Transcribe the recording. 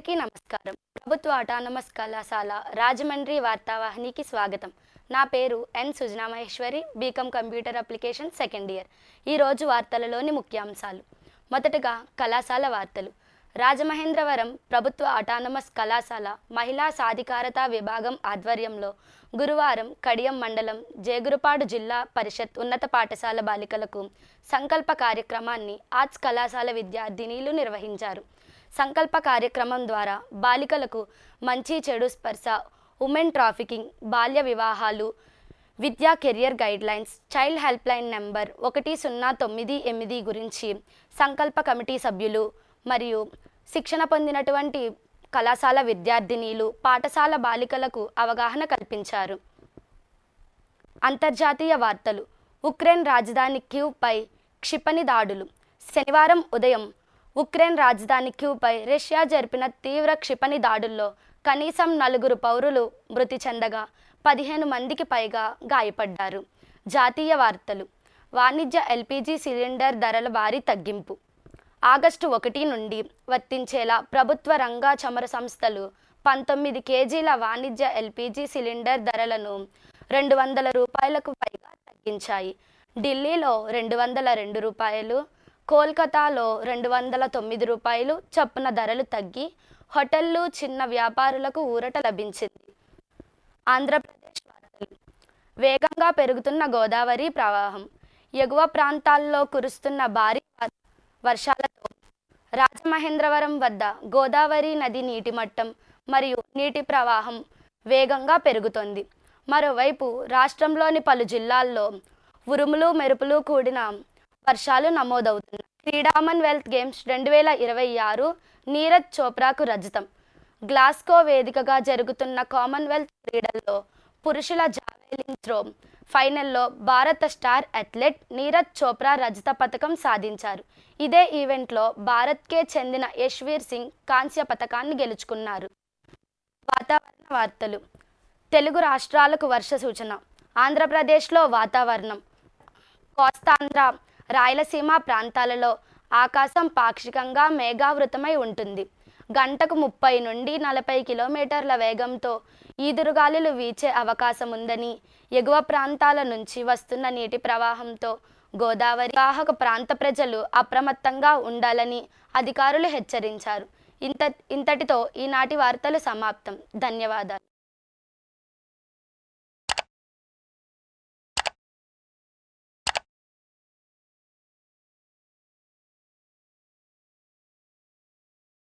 అందరికీ నమస్కారం. ప్రభుత్వ ఆటానమస్ కళాశాల రాజమండ్రి వార్తావాహినికి స్వాగతం. నా పేరు N Sujana Maheshwari, BCom computer application second year. ఈరోజు వార్తలలోని ముఖ్యాంశాలు. మొదటగా కళాశాల వార్తలు. రాజమహేంద్రవరం ప్రభుత్వ ఆటానమస్ కళాశాల మహిళా సాధికారత విభాగం ఆధ్వర్యంలో గురువారం కడియం మండలం జేగురుపాడు జిల్లా పరిషత్ ఉన్నత పాఠశాల బాలికలకు సంకల్ప కార్యక్రమాన్ని ఆర్ట్స్ కళాశాల విద్యార్థినీలు నిర్వహించారు. సంకల్ప కార్యక్రమం ద్వారా బాలికలకు మంచి చెడు స్పర్శ, ఉమెన్ ట్రాఫికింగ్, బాల్య వివాహాలు, విద్యా career guidelines, child help line number 1098 గురించి సంకల్ప కమిటీ సభ్యులు మరియు శిక్షణ పొందినటువంటి కళాశాల విద్యార్థినీలు పాఠశాల బాలికలకు అవగాహన కల్పించారు. అంతర్జాతీయ వార్తలు. ఉక్రెయిన్ రాజధాని కీవ్పై క్షిపణి దాడులు. శనివారం ఉదయం ఉక్రెయిన్ రాజధాని కీవ్పై రష్యా జరిపిన తీవ్ర క్షిపణి దాడుల్లో కనీసం 4 పౌరులు మృతి చెందగా 15 మందికి పైగా గాయపడ్డారు. జాతీయ వార్తలు. వాణిజ్య ఎల్పిజి సిలిండర్ ధరల భారీ తగ్గింపు. ఆగస్టు 1 నుండి వర్తించేలా ప్రభుత్వ రంగ చమురు సంస్థలు 19 కేజీల వాణిజ్య ఎల్పిజి సిలిండర్ ధరలను ₹200 పైగా తగ్గించాయి. ఢిల్లీలో ₹202, కోల్కతాలో ₹209 చొప్పున ధరలు తగ్గి హోటళ్లు, చిన్న వ్యాపారులకు ఊరట లభించింది. ఆంధ్రప్రదేశ్ వార్తలు. వేగంగా పెరుగుతున్న గోదావరి ప్రవాహం. ఎగువ ప్రాంతాల్లో కురుస్తున్న భారీ వర్షాలతో రాజమహేంద్రవరం వద్ద గోదావరి నది నీటి మట్టం మరియు నీటి ప్రవాహం వేగంగా పెరుగుతోంది. మరోవైపు రాష్ట్రంలోని పలు జిల్లాల్లో ఉరుములు మెరుపులు కూడిన వర్షాలు నమోదవుతున్నాయి. కామన్వెల్త్ గేమ్స్ 2026 నీరజ్ చోప్రాకు రజతం. గ్లాస్గో వేదికగా జరుగుతున్న కామన్వెల్త్ క్రీడల్లో పురుషుల జావెలిన్ త్రో ఫైనల్లో భారత స్టార్ అథ్లెట్ నీరజ్ చోప్రా రజత పథకం సాధించారు. ఇదే ఈవెంట్లో భారత్కే చెందిన యశ్వీర్ సింగ్ కాంస్య పథకాన్ని గెలుచుకున్నారు. వాతావరణ వార్తలు. తెలుగు రాష్ట్రాలకు వర్ష సూచన. ఆంధ్రప్రదేశ్లో వాతావరణం. కోస్తాంధ్ర, రాయలసీమ ప్రాంతాలలో ఆకాశం పాక్షికంగా మేఘావృతమై ఉంటుంది. గంటకు 30 నుండి 40 కిలోమీటర్ల వేగంతో ఈదురుగాలులు వీచే అవకాశం ఉందని, ఎగువ ప్రాంతాల నుంచి వస్తున్న నీటి ప్రవాహంతో గోదావరి వాహక ప్రాంత ప్రజలు అప్రమత్తంగా ఉండాలని అధికారులు హెచ్చరించారు. ఇంతటితో ఈనాటి వార్తలు సమాప్తం. ధన్యవాదాలు.